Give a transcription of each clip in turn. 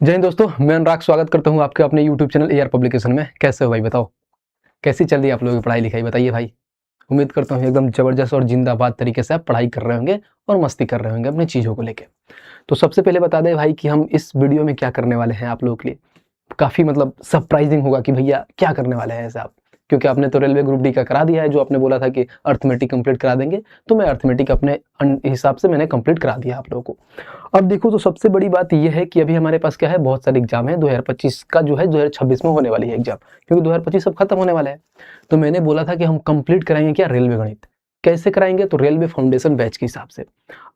जय हिंद दोस्तों, मैं अनुराग स्वागत करता हूं आपके अपने यूट्यूब चैनल एआर पब्लिकेशन में। कैसे हो भाई, बताओ कैसी चल रही है आप लोगों की पढ़ाई लिखाई, बताइए भाई। उम्मीद करता हूं एकदम जबरदस्त और जिंदाबाद तरीके से आप पढ़ाई कर रहे होंगे और मस्ती कर रहे होंगे अपनी चीज़ों को लेके। तो सबसे पहले बता दें भाई कि हम इस वीडियो में क्या करने वाले हैं आप लोगों के लिए। काफ़ी मतलब सरप्राइजिंग होगा कि भैया क्या करने वाले हैं ऐसे आप, क्योंकि आपने तो रेलवे ग्रुप डी का करा दिया है। जो आपने बोला था कि अर्थमेटिक कंप्लीट करा देंगे, तो मैं अर्थमेटिक अपने हिसाब से मैंने कंप्लीट करा दिया आप लोगों को। अब देखो, तो सबसे बड़ी बात यह है कि अभी हमारे पास क्या है, बहुत सारे एग्जाम है 2025 का जो है 2026 में होने वाली है एग्जाम, क्योंकि 2025 अब खत्म होने वाला है। तो मैंने बोला था कि हम कंप्लीट कराएंगे क्या, रेलवे गणित। कैसे कराएंगे, तो रेलवे फाउंडेशन बैच के हिसाब से।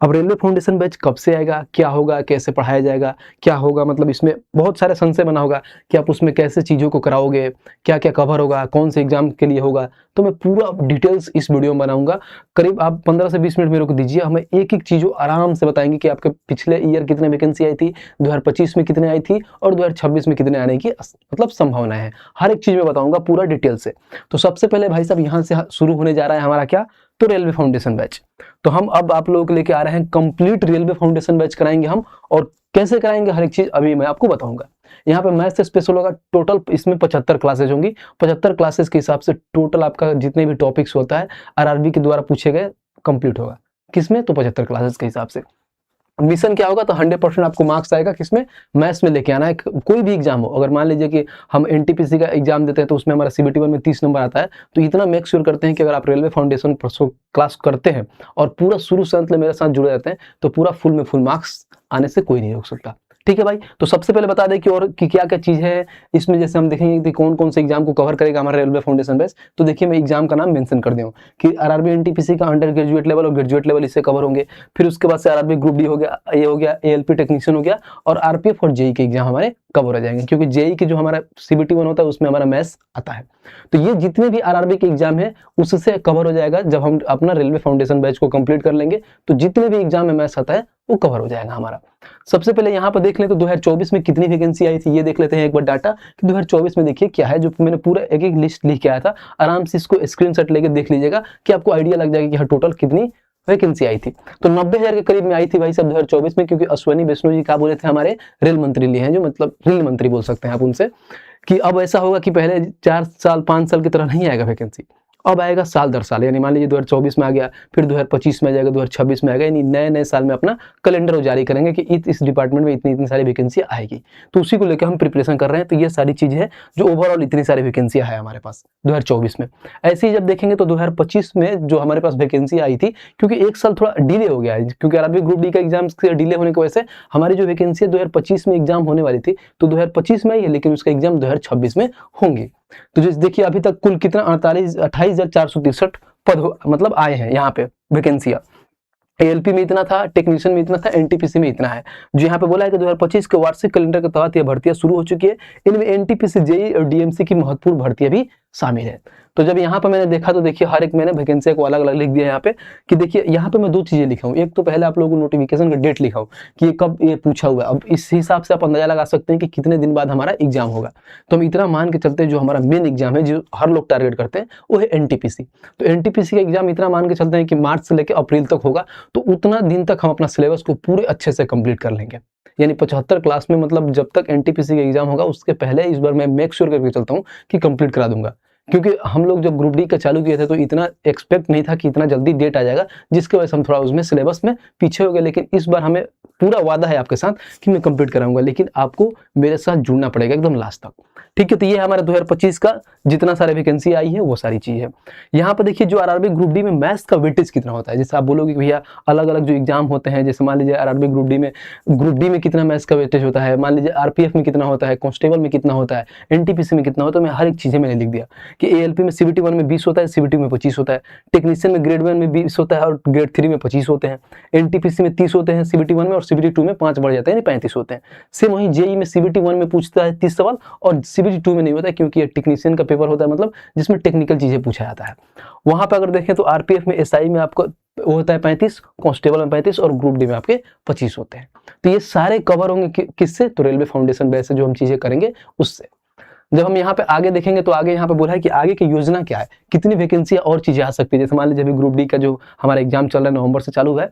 अब रेलवे फाउंडेशन बैच कब से आएगा, क्या होगा, कैसे पढ़ाया जाएगा, क्या होगा, मतलब इसमें बहुत सारे संशय बना होगा कि आप उसमें कैसे चीज़ों को कराओगे, क्या क्या कवर होगा, कौन से एग्जाम के लिए होगा। तो मैं पूरा डिटेल्स इस वीडियो में बनाऊंगा। करीब आप 15 से 20 मिनट मेरे को दीजिए, हमें एक एक चीज़ों आराम से बताएंगे कि आपके पिछले ईयर कितने वैकेंसी आई थी, 2025 में कितने आई थी और 2026 में कितने आने की मतलब संभावना है। हर एक चीज़ में बताऊंगा पूरा डिटेल से। तो सबसे पहले भाई साहब यहाँ से शुरू होने जा रहा है हमारा क्या, तो रेलवे फाउंडेशन बैच। तो हम अब आप लोगों को लेके आ रहे हैं कंप्लीट रेलवे फाउंडेशन बैच कराएंगे हम। और कैसे कराएंगे हर एक चीज अभी मैं आपको बताऊंगा। यहाँ पे मैथ्स स्पेशल होगा, टोटल इसमें 75 क्लासेज होंगी। 75 क्लासेस के हिसाब से टोटल आपका जितने भी टॉपिक्स होता है आरआरबी के द्वारा पूछे गए कंप्लीट होगा। किसमें, तो 75 क्लासेस के हिसाब से। मिशन क्या होगा, तो 100% आपको मार्क्स आएगा किसमें, मैथ्स में लेके आना है। कोई भी एग्जाम हो, अगर मान लीजिए कि हम एनटीपीसी का एग्जाम देते हैं तो उसमें हमारा सीबीटी 1 में 30 नंबर आता है, तो इतना मेक श्योर करते हैं कि अगर आप रेलवे फाउंडेशन क्लास करते हैं और पूरा शुरू से अंत में मेरे साथ जुड़े रहते हैं, तो पूरा फुल में फुल मार्क्स आने से कोई नहीं रोक सकता। ठीक है भाई। तो सबसे पहले बता दें कि और कि क्या क्या चीज़ है इसमें। जैसे हम देखेंगे कि कौन कौन से एग्जाम को कवर करेगा हमारा रेलवे फाउंडेशन बैच। तो देखिए, मैं एग्जाम का नाम मेंशन कर दूं कि आरआरबी एनटीपीसी का अंडर ग्रेजुएट लेवल और ग्रेजुएट लेवल इससे कवर होंगे। फिर उसके बाद से आरआरबी ग्रुप डी हो गया, ये हो गया, एएलपी टेक्नीशियन हो गया, और आरपीएफ और जेई के एग्जाम हमारे कवर हो जाएंगे, क्योंकि जेई के जो हमारा सीबीटी 1 होता है उसमें हमारा मैथ्स आता है। तो ये जितने भी आरआरबी के एग्जाम है उससे कवर हो जाएगा। जब हम अपना रेलवे फाउंडेशन बैच को कंप्लीट कर लेंगे तो जितने भी एग्जाम में मैथ्स आता है वो कवर हो जाएगा हमारा। सबसे पहले यहाँ पर देख लें तो 2024 में कितनी वैकेंसी आई थी, ये देख लेते हैं एक बार डाटा कि 2024 में देखिए क्या है। जो मैंने पूरा एक एक लिस्ट लिख के आया था, आराम से इसको स्क्रीनशॉट लेके देख लीजिएगा कि आपको आइडिया लग जाएगा कि हाँ टोटल कितनी वैकेंसी आई थी। तो 90,000 के करीब में आई थी भाई साहब 2024 में, क्योंकि अश्विनी वैष्णव जी क्या बोले थे, हमारे रेल मंत्री लिए हैं, जो मतलब रेल मंत्री बोल सकते हैं आप उनसे, कि अब ऐसा होगा कि पहले 4 साल 5 साल की तरह नहीं आएगा वैकेंसी, अब आएगा साल दर साल। यानी मान लीजिए 2024 में आ गया, फिर 2025 में आ जाएगा, 2026 में आएगा, यानी नए नए साल में अपना कैलेंडर जारी करेंगे कि इस डिपार्टमेंट में इतनी इतनी सारी वैकेंसी आएगी। तो उसी को लेकर हम प्रिपरेशन कर रहे हैं। तो ये सारी चीज़ है जो ओवरऑल इतनी सारी वैकेंसी है हमारे पास 2024 में। ऐसे ही जब देखेंगे तो 2025 में जो हमारे पास वैकेंसी आई थी, क्योंकि एक साल थोड़ा डिले हो गया है, क्योंकि आरआरबी ग्रुप डी का एग्जाम डिले होने की वजह से हमारी जो वैकेंसी है 2025 में एग्जाम होने वाली थी, तो 2025 में आई है, लेकिन उसका एग्जाम 2026 में होंगे। तो जैसे देखिए अभी तक कुल कितना 28,463 पद मतलब आए हैं यहाँ पे वैकेंसियां। एएलपी में इतना था, टेक्नीशियन में इतना था, एनटीपीसी में इतना है। जो यहाँ पे बोला है कि 2025 के वार्षिक कैलेंडर के तहत ये भर्तियां शुरू हो चुकी है। इनमें एनटीपीसी, जेई और डीएमसी की महत्वपूर्ण भर्तियां भी शामिल है। तो जब यहाँ पर मैंने देखा तो देखिए हर एक मैंने वैकेंसी को अलग अलग लिख दिया यहाँ पे, कि देखिए यहाँ पे मैं दो चीजें लिखा हूँ। एक तो पहले आप लोगों को नोटिफिकेशन का डेट लिखा हूँ कि ये कब ये पूछा हुआ है। अब इस हिसाब से आप अंदाजा लगा सकते हैं कि कितने दिन बाद हमारा एग्जाम होगा। तो हम इतना मान के चलते हैं जो हमारा मेन एग्जाम है, जो हर लोग टारगेट करते हैं, वो है एनटीपीसी। तो एनटीपीसी का एग्जाम इतना मान के चलते हैं कि मार्च से लेकर अप्रैल तक होगा। तो उतना दिन तक हम अपना सिलेबस को पूरे अच्छे से कंप्लीट कर लेंगे। यानी 75 क्लास में, मतलब जब तक एनटीपीसी का एग्जाम होगा उसके पहले इस बार मैं मेक श्योर करके चलता हूँ कि कंप्लीट करा दूंगा। क्योंकि हम लोग जब ग्रुप डी का चालू किए थे तो इतना एक्सपेक्ट नहीं था कि इतना जल्दी डेट आ जाएगा, जिसकी वजह से हम थोड़ा उसमें सिलेबस में पीछे हो गए। लेकिन इस बार हमें पूरा वादा है आपके साथ कि मैं कंप्लीट कराऊंगा, लेकिन आपको मेरे साथ जुड़ना पड़ेगा एकदम लास्ट तक। ठीक है। तो ये हमारे 2025 का जितना सारे वैकेंसी आई है वो सारी चीज है। यहाँ पर देखिए जो आरआरबी ग्रुप डी में मैथ्स का वेटेज कितना होता है। जैसे आप बोलोगे कि भैया अलग अलग जो एग्जाम होते हैं, जैसे मान लीजिए आरआरबी ग्रुप डी में कितना मैथ्स का वेटेज होता है, मान लीजिए आरपीएफ में कितना होता है, कांस्टेबल में कितना होता है, एनटीपीसी में कितना होता है, मैं हर एक चीजें मैंने लिख दिया कि एएलपी में सीबीटी 1 में 20 होता है, सीबीटी में 25 होता है, टेक्नीशियन में ग्रेड 1 में 20 होता है और ग्रेड 3 में 25 होते हैं, एनटीपीसी में 30 होते हैं सीबीटी 1 में, और सीबीटी 2 में 5 बढ़ जाते हैं, 35 होते हैं। सेम वहीं जेई में सीबीटी 1 में पूछता है 30 सवाल और सीबीटी 2 में नहीं होता है, क्योंकि ये टेक्नीशियन का पेपर होता है, मतलब जिसमें टेक्निकल चीजें पूछा जाता है। वहां पर अगर देखें तो आरपीएफ में एसआई में आपको वो होता है 35, कांस्टेबल में 35 और ग्रुप डी में आपके 25 होते हैं। तो ये सारे कवर होंगे किससे, तो रेलवे फाउंडेशन बैच से जो हम चीजें करेंगे उससे। जब हम यहाँ पे आगे देखेंगे तो आगे यहाँ पे बोला है कि आगे की योजना क्या है, कितनी वैकेंसी और चीजें आ सकती है। जैसे मान लीजिए अभी ग्रुप डी का जो हमारा एग्जाम चल रहा है, नवंबर से चालू है,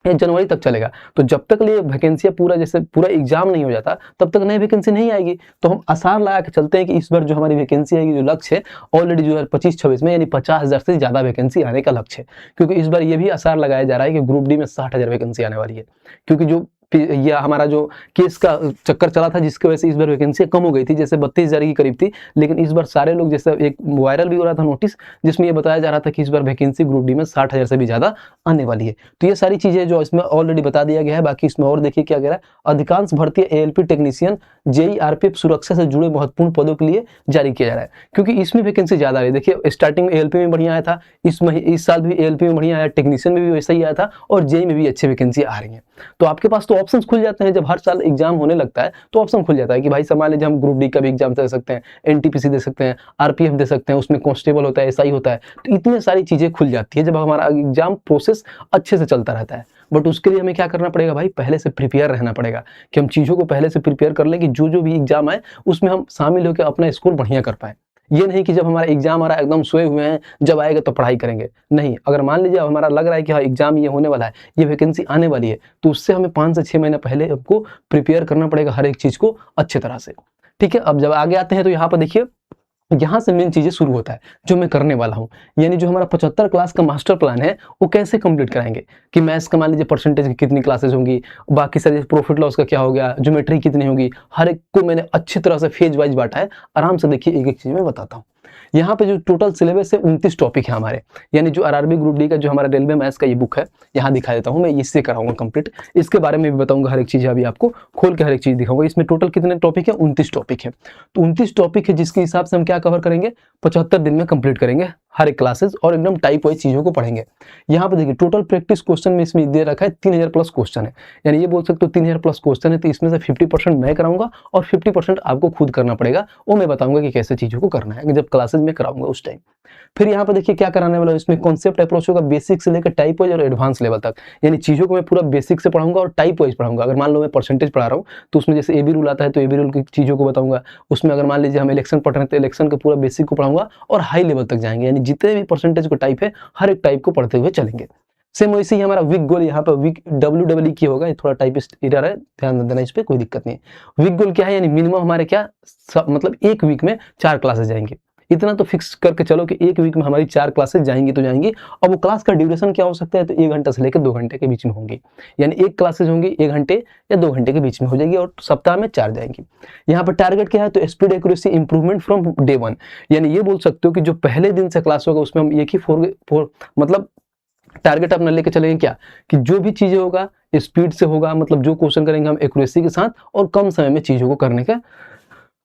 ये जनवरी तक चलेगा। तो जब तक लिए वैकेंसियाँ पूरा जैसे पूरा एग्जाम नहीं हो जाता तब तक नई वैकेंसी नहीं आएगी। तो हम आसार लगा के चलते हैं कि इस बार जो हमारी वैकेंसी आएगी, जो लक्ष्य है ऑलरेडी जो है 25-26 में यानी 50,000 से ज़्यादा वैकेंसी आने का लक्ष्य है। क्योंकि इस बार ये भी आसार लगाया जा रहा है कि ग्रुप डी में 60,000 वैकेंसी आने वाली है। क्योंकि जो या हमारा जो केस का चक्कर चला था जिसकी वजह से इस बार वैकेंसी कम हो गई थी, जैसे 32,000 की करीब थी, लेकिन इस बार सारे लोग, जैसे एक वायरल भी हो रहा था नोटिस जिसमें ये बताया जा रहा था कि इस बार वैकेंसी ग्रुप डी में 60,000 से भी ज़्यादा आने वाली है। तो ये सारी चीज़ें जो इसमें ऑलरेडी बता दिया गया है। बाकी इसमें और देखिए क्या कह रहा है, अधिकांश भर्ती एएलपी टेक्नीशियन जेई आरपीएफ सुरक्षा से जुड़े महत्वपूर्ण पदों के लिए जारी किया जा रहा है, क्योंकि इसमें वैकेंसी ज़्यादा आ रही है। देखिए स्टार्टिंग में एएलपी में बढ़िया आया था, इस साल भी एएलपी में बढ़िया आया, टेक्नीशियन में भी वैसा ही आया था और जेई में भी अच्छी वैकेंसी आ रही है। तो आपके पास तो ऑप्शन खुल जाते हैं। जब हर साल एग्जाम होने लगता है तो ऑप्शन खुल जाता है कि भाई मान लीजिए हम ग्रुप डी का भी एग्जाम दे सकते हैं, एनटीपीसी दे सकते हैं, आरपीएफ दे सकते हैं, उसमें कांस्टेबल होता है, एसआई होता है। तो इतनी सारी चीजें खुल जाती है जब हमारा एग्जाम प्रोसेस अच्छे से चलता रहता है। बट उसके लिए हमें क्या करना पड़ेगा भाई, पहले से प्रिपेयर रहना पड़ेगा कि हम चीज़ों को पहले से प्रिपेयर कर लें कि जो भी एग्जाम आए उसमें हम शामिल होकर अपना स्कोर बढ़िया कर पाएँ। ये नहीं कि जब हमारा एग्जाम आ रहा है एकदम सोए हुए हैं, जब आएगा तो पढ़ाई करेंगे। नहीं, अगर मान लीजिए हमारा लग रहा है कि हाँ एग्जाम ये होने वाला है, ये वैकेंसी आने वाली है, तो उससे हमें 5 से 6 महीने पहले आपको प्रिपेयर करना पड़ेगा हर एक चीज़ को अच्छे तरह से। ठीक है, अब जब आगे आते हैं तो यहाँ पर देखिए, यहाँ से मेन चीज़ें शुरू होता है जो मैं करने वाला हूँ। यानी जो हमारा 75 क्लास का मास्टर प्लान है वो कैसे कंप्लीट कराएंगे, कि मैथ्स का मान लीजिए परसेंटेज की कितनी क्लासेस होंगी, बाकी सारे प्रॉफिट लॉस का क्या हो गया, ज्योमेट्री कितनी होगी, हर एक को मैंने अच्छी तरह से फेज वाइज बांटा है। आराम से देखिए एक एक चीज़ मैं बताता हूँ। यहाँ पे जो टोटल सिलेबस है 29 टॉपिक है हमारे, यानी जो आरआरबी ग्रुप डी का जो हमारा रेलवे मैथ्स का ये बुक है, यहाँ दिखा देता हूँ मैं, इससे कराऊंगा कंप्लीट। इसके बारे में भी बताऊंगा, हर एक चीज़ अभी आपको खोल के हर एक चीज़ दिखाऊंगा। इसमें टोटल कितने टॉपिक है, 29 टॉपिक है। तो 29 टॉपिक है जिसके हिसाब से हम क्या कवर करेंगे, 75 दिन में कंप्लीट करेंगे हर एक क्लासेस और एकदम टाइप वाइज चीज़ों को पढ़ेंगे। यहाँ पे देखिए टोटल प्रैक्टिस क्वेश्चन में इसमें दे रखा है 3000 प्लस क्वेश्चन है, यानी ये बोल सकते हो 3000 प्लस क्वेश्चन है। तो इसमें से 50% मैं कराऊंगा और 50% आपको खुद करना पड़ेगा। वो मैं बताऊंगा कि कैसे चीज़ों को करना है जब क्लासेज में कराऊंगा उस टाइम। फिर यहाँ पे देखिए क्या कराने वाला हूँ, इसमें कॉन्सेप्ट अप्रोच होगा बेसिक से लेकर टाइप वाइज और एडवांस लेवल तक। यानी चीज़ों को मैं पूरा बेसिक से पढ़ाऊंगा और टाइप वाइज पढ़ाऊंगा। अगर मान लो मैं परसेंटेज पढ़ा रहा हूँ तो उसमें जैसे एबी रूल आता है तो एबी रूल की चीज़ों को बताऊंगा। उसमें अगर मान लीजिए हम इलेक्शन पढ़ रहे हैं तो इलेक्शन का पूरा बेसिक को पढ़ाऊंगा और हाई लेवल तक जाएंगे, यानी जितने भी परसेंटेज को टाइप है हर एक टाइप को पढ़ते हुए चलेंगे। सेम वैसे ही हमारा वीक गोल यहाँ पर वीक WEE की होगा, ये थोड़ा टाइपिस्ट एरर है, ध्यान देना, इस पर कोई दिक्कत नहीं है। वीक गोल क्या है, यानी मिनिमम हमारे क्या मतलब एक वीक में 4 क्लासेस जाएंगे। इतना तो फिक्स करके चलो कि एक वीक में हमारी 4 क्लासेस जाएंगी तो जाएंगी। और वो क्लास का ड्यूरेशन क्या हो सकता है, तो 1 घंटा से लेकर 2 घंटे के बीच में होंगी। यानी एक क्लासेस होंगी 1 घंटे या 2 घंटे के बीच में हो जाएगी और सप्ताह में 4 जाएंगी। यहाँ पर टारगेट क्या है, तो speed accuracy improvement from day 1। यानी ये बोल सकते हो कि जो पहले दिन से क्लास होगा उसमें हम एक ही मतलब टारगेट अपना लेके चलेंगे क्या, कि जो भी चीजें होगा स्पीड से होगा, मतलब जो क्वेश्चन करेंगे हम एक्यूरेसी के साथ और कम समय में चीजों को करने का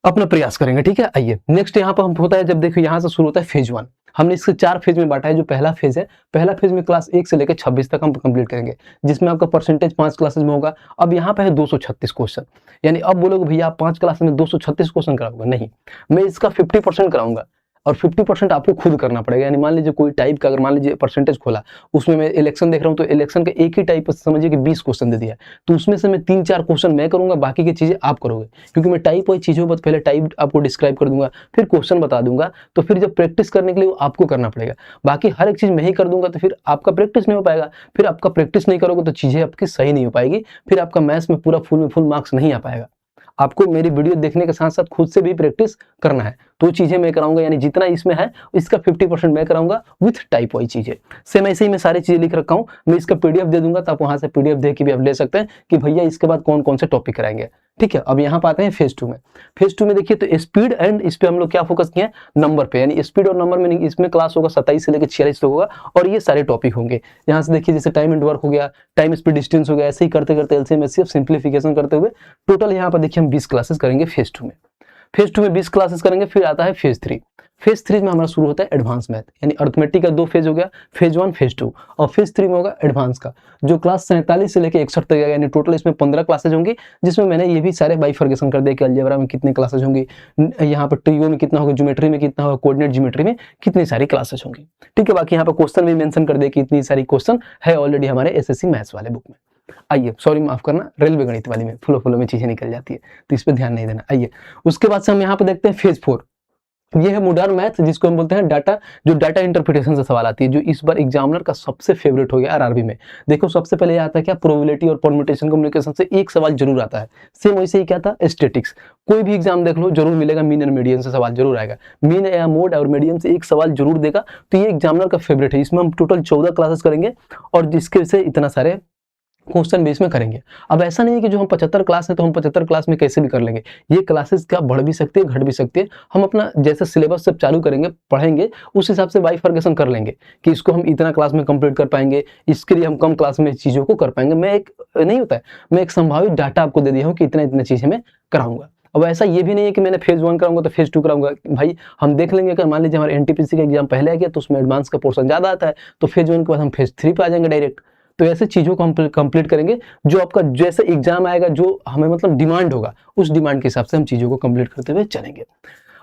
अपना प्रयास करेंगे। ठीक है, आइए नेक्स्ट यहाँ पर हम होता है, जब देखो यहाँ से शुरू होता है फेज 1। हमने इसके 4 फेज में बांटा है। जो पहला फेज है, पहला फेज में क्लास 1 से लेकर 26 तक हम कंप्लीट करेंगे, जिसमें आपका परसेंटेज 5 क्लासेस में होगा। अब यहाँ पे है 236 क्वेश्चन। यानी अब बोलोगे भैया आप 5 क्लास में 236 क्वेश्चन कराओगे, नहीं, मैं इसका 50% कराऊंगा और 50% आपको खुद करना पड़ेगा। यानी मान लीजिए कोई टाइप का अगर मान लीजिए परसेंटेज खोला, उसमें मैं इलेक्शन देख रहा हूँ तो इलेक्शन का एक ही टाइप समझिए कि 20 क्वेश्चन दे दिया, तो उसमें से मैं 3-4 क्वेश्चन मैं करूंगा, बाकी की चीजें आप करोगे। क्योंकि मैं टाइप वाइज चीजों पर पहले टाइप आपको डिस्क्राइब कर दूंगा, फिर क्वेश्चन बता दूंगा, तो फिर जब प्रैक्टिस करने के लिए आपको करना पड़ेगा। बाकी हर एक चीज मैं ही कर दूंगा तो फिर आपका प्रैक्टिस नहीं हो पाएगा। फिर आपका प्रैक्टिस नहीं करोगे तो चीजें आपकी सही नहीं हो पाएगी, फिर आपका मैथ्स में पूरा फुल मार्क्स नहीं आ पाएगा। आपको मेरी वीडियो देखने के साथ साथ खुद से भी प्रैक्टिस करना है, तो चीजें मैं कराऊंगा। यानी जितना इसमें है इसका 50% मैं कराऊंगा विथ टाइप वाइज चीजें। सेम ऐसे ही मैं सारी चीजें लिख रखा हूँ, मैं इसका PDF दे दूंगा, तो आप वहां से PDF देख के भी आप ले सकते हैं कि भैया इसके बाद कौन कौन से टॉपिक कराएंगे। ठीक है, अब यहाँ पे आते हैं फेज 2 में। फेज 2 में देखिए तो स्पीड एंड इस पे हम लोग क्या फोकस किए हैं, नंबर पे। यानी स्पीड और नंबर में इसमें क्लास होगा 27 से लेकर 46 तक होगा और ये सारे टॉपिक होंगे। यहाँ से देखिए जैसे टाइम एंड वर्क हो गया, टाइम स्पीड डिस्टेंस हो गया, ऐसे ही करते करते एलसीएम एचसीएफ सिंप्लीफिकेशन करते हुए टोटल यहाँ पर देखिए हम 20 क्लासेस करेंगे फेज 2 में। फेज 2 में 20 क्लासेस करेंगे। फिर आता है फेज 3। फेज 3 में हमारा शुरू होता है एडवांस मैथ, यानी अर्थमेटिक का 2 फेज हो गया, फेज 1 फेज 2, और फेज 3 में होगा एडवांस का, जो क्लास 47 से लेकर 61 तक, यानी टोटल इसमें 15 क्लासेज होंगी, जिसमें मैंने ये भी सारे बाइफर्केशन कर दिया कि अलजेब्रा में कितनी क्लासेज होंगी, यहाँ पर ट्रिगो में कितना होगा, ज्योमेट्री में कितना होगा, कोऑर्डिनेट ज्योमेट्री में कितनी सारी क्लासेज होंगी। ठीक है, बाकी यहाँ पर क्वेश्चन भी मेंशन कर दिया कि इतनी सारी क्वेश्चन है ऑलरेडी हमारे SSC मैथ्स वाले बुक में। आइए, सॉरी माफ करना, रेलवे गणित वाली में फ्लो में चीजें निकल जाती है, तो इस पर ध्यान नहीं देना। आइए उसके बाद से हम यहाँ पे देखते हैं फेज 4। ये है मॉडर्न मैथ, जिसको हम बोलते हैं डाटा, जो डाटा इंटरप्रिटेशन से सवाल आती है, जो इस बार एग्जामिनर का सबसे फेवरेट हो गया आरआरबी में। देखो सबसे पहले ये आता है क्या, प्रोबेबिलिटी और परम्यूटेशन कम्युनिकेशन से एक सवाल जरूर आता है। सेम वैसे ही क्या था, स्टैटिक्स। कोई भी एग्जाम देख लो जरूर मिलेगा, मीन एंड मीडियन से सवाल जरूर आएगा, मीन या मोड और मीडियन से एक सवाल जरूर देगा। तो ये एग्जामिनर का फेवरेट है। इसमें हम टोटल 14 क्लासेस करेंगे और जिसके से इतना सारे क्वेश्चन बेस में करेंगे। अब ऐसा नहीं है कि जो हम 75 क्लास है तो हम 75 क्लास में कैसे भी कर लेंगे, ये क्लासेस क्या बढ़ भी सकती है, घट भी सकती है। हम अपना जैसे सिलेबस सब चालू करेंगे, पढ़ेंगे, उस हिसाब से बाइफर्केशन कर लेंगे कि इसको हम इतना क्लास में कंप्लीट कर पाएंगे, इसके लिए हम कम क्लास में चीज़ों को कर पाएंगे। मैं एक नहीं होता है, मैं एक संभावित डाटा आपको दे दिया हूँ कि इतना इतना चीज़ें मैं कराऊंगा। अब ऐसा ये भी नहीं है कि मैंने फेज 1 कराऊंगा तो फेज 2 कराऊंगा। भाई हम देख लेंगे कि मान लीजिए हमारे एनटीपीसी का एग्जाम पहले आ गया तो उसमें एडवांस का पोर्शन ज़्यादा आता है, तो फेज 1 के बाद हम फेज 3 पे आ जाएंगे डायरेक्ट। तो ऐसे चीज़ों को हम कंप्लीट करेंगे, जो आपका जैसे एग्जाम आएगा, जो हमें मतलब डिमांड होगा, उस डिमांड के हिसाब से हम चीज़ों को कंप्लीट करते हुए चलेंगे।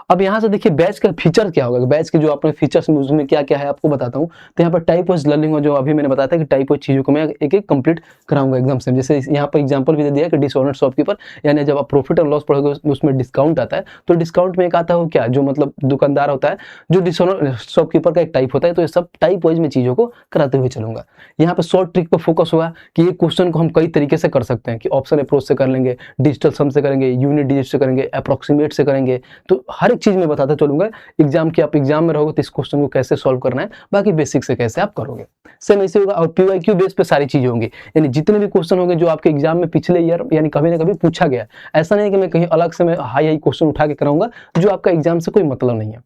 अब यहाँ से देखिए बैच का फीचर क्या होगा, बैच के जो अपने फीचर्स में उसमें क्या क्या है आपको बताता हूँ। तो यहाँ पर टाइप वाइज लर्निंग हो, जो अभी मैंने बताया था कि टाइप वाइज चीज़ों को मैं एक एक कंप्लीट कराऊंगा एकदम से। जैसे यहाँ पर एग्जांपल भी दे दिया कि डिसऑनेस्ट शॉपकीपर, यानी जब आप प्रॉफिट और लॉस पढ़ोगे उसमें डिस्काउंट आता है, तो डिस्काउंट में एक आता है क्या, जो मतलब दुकानदार होता है, जो डिसऑनेस्ट शॉपकीपर का एक टाइप होता है। तो ये सब टाइप वाइज में चीज़ों को कराते हुए चलूंगा। यहाँ पर शॉर्ट ट्रिक पर फोकस होगा कि ये क्वेश्चन को हम कई तरीके से कर सकते हैं, कि ऑप्शन अप्रोच से कर लेंगे, डिजिटल सम से करेंगे, यूनिट डिजिट से करेंगे, अप्रोक्सीमेट से करेंगे। तो हर एक चीज़ में बताता चलूंगा एग्जाम की, आप एग्जाम में रहोगे तो इस क्वेश्चन को कैसे सॉल्व करना है, बाकी बेसिक से कैसे आप करोगे, सेम ऐसे होगा। और पीवाईक्यू बेस पे सारी चीजें होंगी, यानी जितने भी क्वेश्चन होंगे जो आपके एग्जाम में पिछले ईयर यानी कभी ना कभी पूछा गया। ऐसा नहीं कि मैं कहीं अलग से मैं हाई हाई क्वेश्चन उठा के कराऊंगा जो आपका एग्जाम से कोई मतलब नहीं है।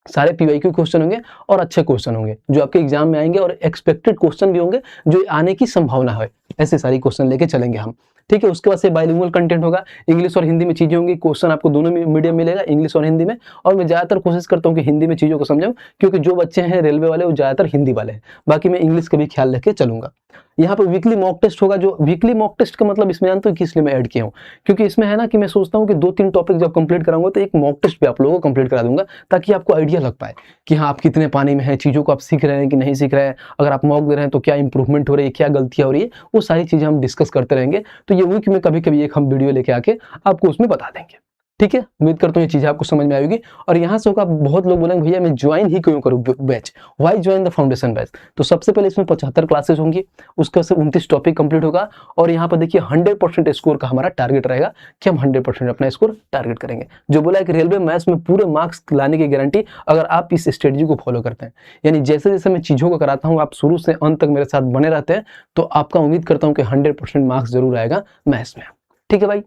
सारे पीवाईक्यू क्वेश्चन होंगे और अच्छे क्वेश्चन होंगे जो आपके एग्जाम में आएंगे, और एक्सपेक्टेड क्वेश्चन भी होंगे जो आने की संभावना है। ऐसे सारी क्वेश्चन लेके चलेंगे हम, ठीक है। उसके बाद से बाइलिंगुअल कंटेंट होगा, इंग्लिश और हिंदी में चीजें होंगी। क्वेश्चन आपको दोनों मीडियम मिलेगा, इंग्लिश और हिंदी में। और मैं ज्यादातर कोशिश करता हूँ कि हिंदी में चीजों को समझाऊं, क्योंकि जो बच्चे हैं रेलवे वाले वो ज्यादातर हिंदी वाले हैं, बाकी मैं इंग्लिश का भी ख्याल रख के चलूंगा। यहाँ पर वीकली मॉक टेस्ट होगा, जो वीकली मॉक टेस्ट का मतलब इसमें जानते हो कि इसलिए मैं ऐड किया हूँ, क्योंकि इसमें है ना कि मैं सोचता हूँ कि 2-3 टॉपिक जब कंप्लीट कराऊंगा तो एक मॉक टेस्ट भी आप लोगों को कंप्लीट करा दूंगा, ताकि आपको आइडिया लग पाए कि हाँ आप कितने पानी में हैं, चीज़ों को आप सीख रहे हैं कि नहीं सीख रहे हैं। अगर आप मॉक दे रहे हैं तो क्या इंप्रूवमेंट हो रही है, क्या गलतियाँ हो रही है, वो सारी चीज़ें हम डिस्कस करते रहेंगे। तो ये वीक में कभी कभी एक हम वीडियो लेके आके आपको उसमें बता देंगे, ठीक है। उम्मीद करता हूँ ये चीज़ आपको समझ में आएगी। और यहाँ से होगा, बहुत लोग बोलेंगे भैया मैं ज्वाइन ही क्यों करूँ batch, why join the foundation batch. तो सबसे पहले इसमें 75 क्लासेस होंगी, उसके से 29 टॉपिक कंप्लीट होगा। और यहाँ पर देखिए 100% स्कोर का हमारा टारगेट रहेगा कि हम 100% अपना स्कोर टारगेट करेंगे। जो बोला है कि रेलवे मैथ्स में पूरे मार्क्स लाने की गारंटी, अगर आप इस स्ट्रेटजी को फॉलो करते हैं, यानी जैसे जैसे मैं चीज़ों को कराता हूँ आप शुरू से अंत तक मेरे साथ बने रहते हैं, तो आपका उम्मीद करता हूँ कि 100% मार्क्स जरूर आएगा मैथ्स में, ठीक है भाई।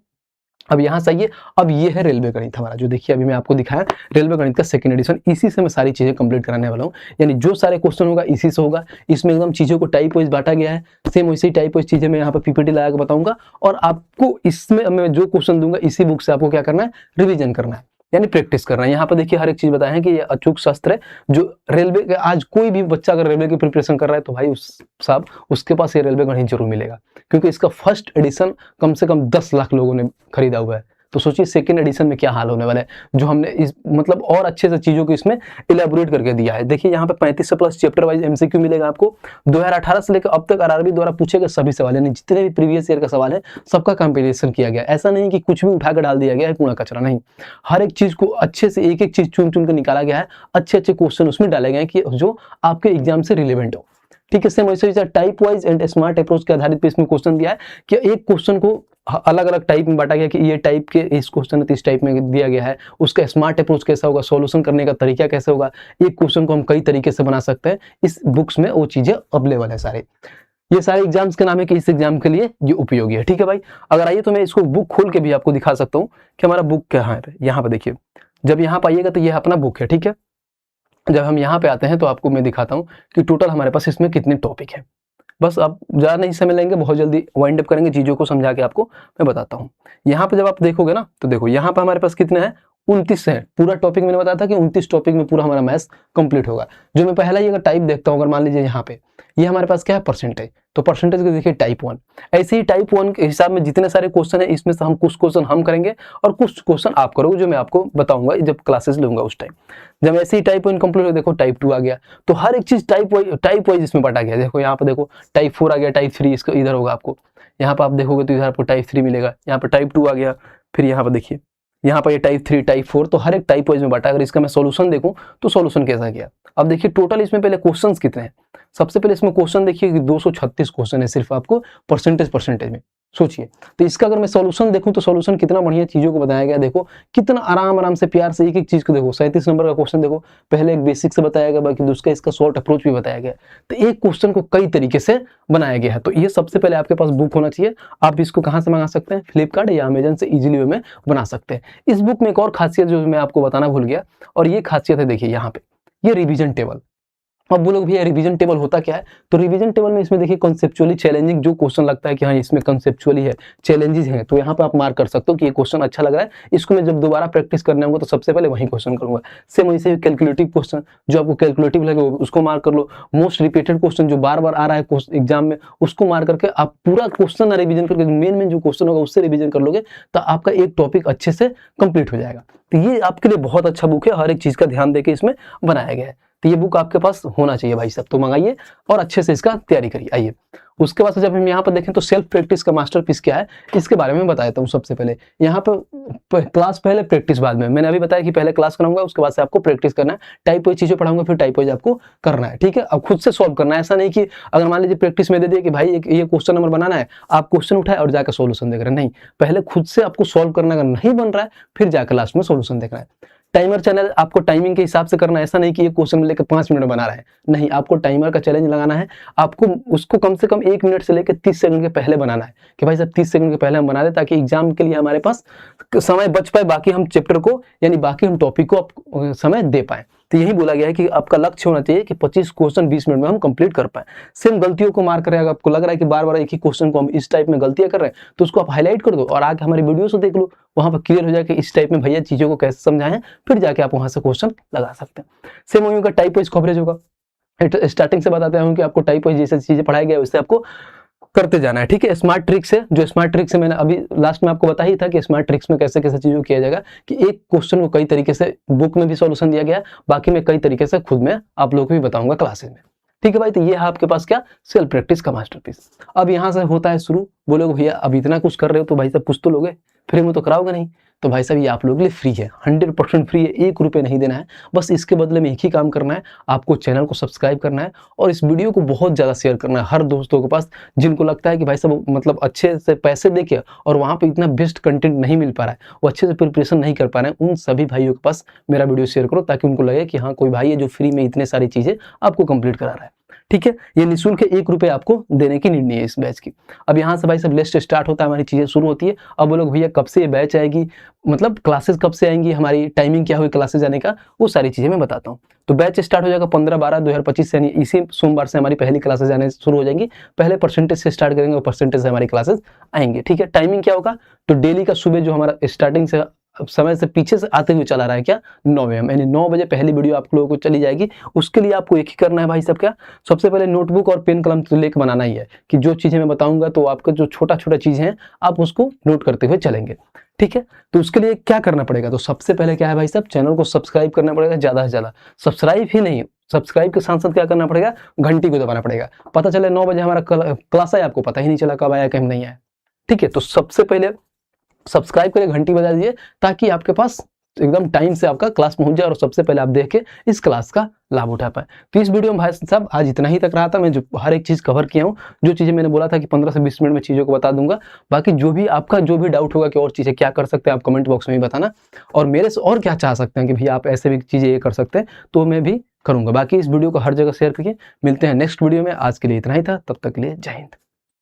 अब यहाँ से आइए, अब ये है रेलवे गणित हमारा, जो देखिए अभी मैं आपको दिखाया रेलवे गणित का सेकंड एडिशन। इसी से मैं सारी चीजें कंप्लीट कराने वाला हूँ, यानी जो सारे क्वेश्चन होगा इसी से होगा। इसमें एकदम चीजों को टाइप वाइज बांटा गया है, सेम वैसी टाइप वाइज चीजें मैं यहाँ पर पीपीटी लगा के बताऊंगा। और आपको इसमें मैं जो क्वेश्चन दूंगा इसी बुक से आपको क्या करना है, रिविजन करना है, यानी प्रैक्टिस करना है। यहाँ पर देखिए हर एक चीज बताया है कि ये अचूक शस्त्र है, जो रेलवे के, आज कोई भी बच्चा अगर रेलवे की प्रिपरेशन कर रहा है तो भाई साहब उसके पास ये रेलवे गणित जरूर मिलेगा, क्योंकि इसका फर्स्ट एडिशन कम से कम 10 लाख लोगों ने खरीदा हुआ है। तो सोचिए सेकंड एडिशन में क्या हाल होने वाला है, जो हमने इस मतलब और अच्छे से चीजों को इसमें इलेबोरेट करके दिया है। देखिए यहाँ पे 35 से प्लस चैप्टर वाइज एमसीक्यू मिलेगा आपको। 2018 से लेकर अब तक आरआरबी द्वारा पूछे गए सभी सवाल, यानी जितने भी प्रीवियस ईयर का सवाल है सबका कंपेरिजन किया गया। ऐसा नहीं कि कुछ भी उठा कर डाल दिया गया है कूड़ा कचरा, नहीं, हर एक चीज को अच्छे से एक एक चीज चुन चुन कर निकाला गया है। अच्छे अच्छे क्वेश्चन उसमें डाले गए कि जो आपके एग्जाम से रिलेवेंट हो, ठीक है। सेम वैसे type wise and smart approach के आधारित पे इसमें क्वेश्चन दिया है कि एक क्वेश्चन को अलग अलग टाइप में बांटा गया कि ये टाइप के इस क्वेश्चन इस टाइप में दिया गया है, उसका स्मार्ट अप्रोच कैसा होगा, सॉल्यूशन करने का तरीका कैसे होगा, एक क्वेश्चन को हम कई तरीके से बना सकते हैं। इस बुक्स में वो चीजें अवेलेबल है सारे। ये सारे एग्जाम्स के नाम है कि इस एग्जाम के लिए ये उपयोगी है, ठीक है भाई। अगर आइए तो मैं इसको बुक खोल के भी आपको दिखा सकता हूँ कि हमारा बुक कहाँ है। यहाँ पर देखिए, जब यहाँ पर आइएगा तो ये अपना बुक है, ठीक है। जब हम यहाँ पे आते हैं तो आपको मैं दिखाता हूँ कि टोटल हमारे पास इसमें कितने टॉपिक हैं। बस आप ज़्यादा नहीं समय लेंगे, बहुत जल्दी वाइंड अप करेंगे, चीज़ों को समझा के आपको मैं बताता हूँ। यहाँ पे जब आप देखोगे ना तो देखो यहाँ पे हमारे पास कितने हैं, 29 है। पूरा टॉपिक मैंने बताया था कि 29 टॉपिक में पूरा हमारा मैथ्स कंप्लीट होगा। जो मैं पहला ही अगर टाइप देखता हूँ, अगर मान लीजिए यहाँ पे ये हमारे पास क्या है, परसेंटेज, तो परसेंटेज को देखिए टाइप 1। ऐसे ही टाइप 1 के हिसाब में जितने सारे क्वेश्चन है इसमें से हम कुछ क्वेश्चन हम करेंगे और कुछ क्वेश्चन आप करोगे, जो मैं आपको बताऊंगा जब क्लासेस लूंगा उस टाइम। जब ऐसे ही टाइप 1 कंप्लीट हो, देखो टाइप 2 आ गया। तो हर एक चीज टाइप वाइज इसमें बांटा गया। देखो यहाँ पे देखो टाइप 4 आ गया, टाइप 3 इसका इधर होगा आपको। यहाँ पे आप देखोगे तो इधर आपको टाइप 3 मिलेगा, यहाँ पे टाइप 2 आ गया। फिर यहाँ पे देखिए यहाँ पर ये टाइप 3, टाइप 4, तो हर एक टाइप वाइज में बांटा। अगर इसका मैं सॉल्यूशन देखूं तो सॉल्यूशन कैसा किया। अब देखिए टोटल इसमें पहले क्वेश्चंस कितने हैं। सबसे पहले इसमें क्वेश्चन देखिए कि 236 क्वेश्चन है सिर्फ आपको परसेंटेज में। सोचिए, तो इसका अगर मैं सॉल्यूशन देखूं तो सॉल्यूशन कितना बढ़िया चीजों को बताया गया। देखो कितना आराम से प्यार से एक एक चीज को देखो। 37 नंबर का क्वेश्चन देखो, पहले एक बेसिक से बताया गया, बाकी दूसरा इसका शॉर्ट अप्रोच भी बताया गया। तो एक क्वेश्चन को कई तरीके से बनाया गया है। तो ये सबसे पहले आपके पास बुक होना चाहिए। आप इसको कहाँ से मंगा सकते हैं, फ्लिपकार्ट या अमेजन से इजीली वे में बना सकते हैं। इस बुक में एक और खासियत जो मैं आपको बताना भूल गया, और ये खासियत है देखिए यहाँ पे, ये रिवीजन टेबल। अब बोलोगे भैया रिवीजन टेबल होता क्या है, तो रिवीजन टेबल में इसमें देखिए कॉन्सेप्चुअली चैलेंजिंग जो क्वेश्चन लगता है कि हाँ इसमें कॉन्सेप्चुअली है, चैलेंजेस हैं, तो यहाँ पे आप मार्क कर सकते हो कि ये क्वेश्चन अच्छा लग रहा है, इसको मैं जब दोबारा प्रैक्टिस करने होगा तो सबसे पहले वही क्वेश्चन करूंगा। सेम वैसे कैलकुलेटिव क्वेश्चन जो आपको कैलकुलेटिव लगे उसको मार्क कर लो। मोस्ट रिपीटेड क्वेश्चन जो बार बार आ रहा है एग्जाम में उसको मार्क करके आप पूरा क्वेश्चन रिवीजन करके मेन जो क्वेश्चन होगा उससे रिवीजन कर लोगे तो आपका एक टॉपिक अच्छे से कंप्लीट हो जाएगा। तो ये आपके लिए बहुत अच्छा बुक है, हर एक चीज का ध्यान देके इसमें बनाया गया है। तो ये बुक आपके पास होना चाहिए भाई साहब, तो मंगाइए और अच्छे से इसका तैयारी करिए। आइए उसके बाद जब हम यहाँ पर देखें तो सेल्फ प्रैक्टिस का मास्टरपीस क्या है इसके बारे में बताता हूँ। सबसे पहले यहाँ पर क्लास पहले प्रैक्टिस बाद में। मैंने अभी बताया कि पहले क्लास कराऊंगा उसके बाद से आपको प्रैक्टिस करना है। टाइप वाइज चीजें पढ़ाऊंगा फिर टाइप वाइज आपको करना है, ठीक है। अब खुद से सॉल्व करना है, ऐसा नहीं कि अगर मान लीजिए प्रैक्टिस में दे दिया कि भाई ये क्वेश्चन नंबर बनाना है, आप क्वेश्चन उठाए और जाकर सोल्यूशन देख रहे हैं, नहीं, पहले खुद से आपको सॉल्व करना, अगर नहीं बन रहा है फिर जाकर लास्ट में सोल्यूशन देखना है। टाइमर चैनल आपको टाइमिंग के हिसाब से करना है, ऐसा नहीं कि ये क्वेश्चन लेकर 5 मिनट बना रहा है, नहीं, आपको टाइमर का चैलेंज लगाना है। आपको उसको कम से कम 1 मिनट से लेकर 30 सेकंड के पहले बनाना है कि भाई साहब 30 सेकंड के पहले हम बना दें ताकि एग्जाम के लिए हमारे पास समय बच पाए, बाकी हम चैप्टर को यानी बाकी हम टॉपिक को समय दे पाए। तो यही बोला गया है कि आपका लक्ष्य होना चाहिए कि 25 क्वेश्चन 20 मिनट में हम कंप्लीट कर पाए। सेम गलतियों को मार करें, अगर आपको लग रहा है कि बार बार एक ही क्वेश्चन को हम इस टाइप में गलतियां कर रहे हैं तो उसको आप हाईलाइट कर दो और आगे हमारी वीडियो से देख लो, वहां पर क्लियर हो जाए कि इस टाइप में भैया चीजों को कैसे समझाएं, फिर जाके आप वहां से क्वेश्चन लगा सकते हैं। सेम वही का टाइप वाइज कवरेज होगा। स्टार्टिंग से बताते हैं कि आपको टाइप वाइज जैसे चीजें पढ़ाई गया वैसे आपको करते जाना है, ठीक है। स्मार्ट ट्रिक्स है, जो स्मार्ट ट्रिक्स है मैंने अभी लास्ट में आपको बताया ही था कि स्मार्ट ट्रिक्स में कैसे कैसे चीजों को किया जाएगा, कि एक क्वेश्चन को कई तरीके से बुक में भी सॉल्यूशन दिया गया है, बाकी मैं कई तरीके से खुद में आप लोगों को भी बताऊंगा क्लासेस में, ठीक है भाई। तो ये है आपके पास क्या, सेल्फ प्रैक्टिस का मास्टरपीस। अब यहाँ से होता है शुरू। बोलोगे भैया अब इतना कुछ कर रहे हो तो भाई साहब कुछ तो लोगे, फ्री में तो कराओगे नहीं, तो भाई साहब ये आप लोगों के लिए फ्री है, 100% फ्री है, 1 रुपये नहीं देना है। बस इसके बदले में एक ही काम करना है, आपको चैनल को सब्सक्राइब करना है और इस वीडियो को बहुत ज़्यादा शेयर करना है हर दोस्तों के पास जिनको लगता है कि भाई साहब मतलब अच्छे से पैसे देके और वहाँ पे इतना बेस्ट कंटेंट नहीं मिल पा रहा है, वो अच्छे से प्रिपरेशन नहीं कर पा रहे हैं, उन सभी भाइयों के पास मेरा वीडियो शेयर करो ताकि उनको लगे कि हाँ कोई भाई है जो फ्री में इतने सारी चीज़ें आपको कंप्लीट करा रहा है, ठीक है। ये निःशुल्क है, 1 रुपये आपको देने की नीड नहीं है इस बैच की। अब यहाँ से भाई सब लिस्ट स्टार्ट होता है, हमारी चीजें शुरू होती है। अब वो लोग भैया कब से ये बैच आएगी, मतलब क्लासेस कब से आएंगी, हमारी टाइमिंग क्या हुई क्लासेस जाने का, वो सारी चीजें मैं बताता हूँ। तो बैच स्टार्ट हो जाएगा 15/12/2025 से, यानी इसी सोमवार से हमारी पहली क्लासेस आने शुरू हो जाएंगी। पहले परसेंटेज से स्टार्ट करेंगे और परसेंटेज से हमारी क्लासेस आएंगे, ठीक है। टाइमिंग क्या होगा, तो डेली का सुबह जो हमारा स्टार्टिंग से समय से पीछे से आते हुए चला रहा है क्या, 9 AM, यानी 9 बजे पहली वीडियो आप लोगों को चली जाएगी। उसके लिए आपको एक ही करना है भाई सब, क्या, सबसे पहले नोटबुक और पेन कलम तो लेकर बनाना ही है कि जो चीजें मैं बताऊंगा तो आपका जो छोटा छोटा चीजें हैं आप उसको नोट करते हुए चलेंगे, ठीक है। तो उसके लिए क्या करना पड़ेगा, तो सबसे पहले क्या है भाई साहब, चैनल को सब्सक्राइब करना पड़ेगा ज्यादा से ज्यादा। सब्सक्राइब ही नहीं, सब्सक्राइब के साथ साथ क्या करना पड़ेगा, घंटी को दबाना पड़ेगा। पता चले 9 बजे हमारा क्लास आया, आपको पता ही नहीं चला कब आया कब नहीं आया, ठीक है। तो सबसे पहले सब्सक्राइब करें, घंटी बजा दीजिए ताकि आपके पास एकदम टाइम से आपका क्लास पहुंच जाए और सबसे पहले आप देख के इस क्लास का लाभ उठा पाए। तो इस वीडियो में भाई साहब आज इतना ही तक रहा था, मैं जो हर एक चीज़ कवर किया हूँ, जो चीज़ें मैंने बोला था कि 15 से 20 मिनट में चीज़ों को बता दूंगा। बाकी जो भी आपका जो भी डाउट होगा कि और चीज़ें क्या कर सकते हैं, आप कमेंट बॉक्स में भी बताना, और मेरे से और क्या चाह सकते हैं कि भैया आप ऐसे भी चीज़ें ये कर सकते हैं, तो मैं भी करूँगा। बाकी इस वीडियो को हर जगह शेयर करिए। मिलते हैं नेक्स्ट वीडियो में, आज के लिए इतना ही था, तब तक के लिए जय हिंद।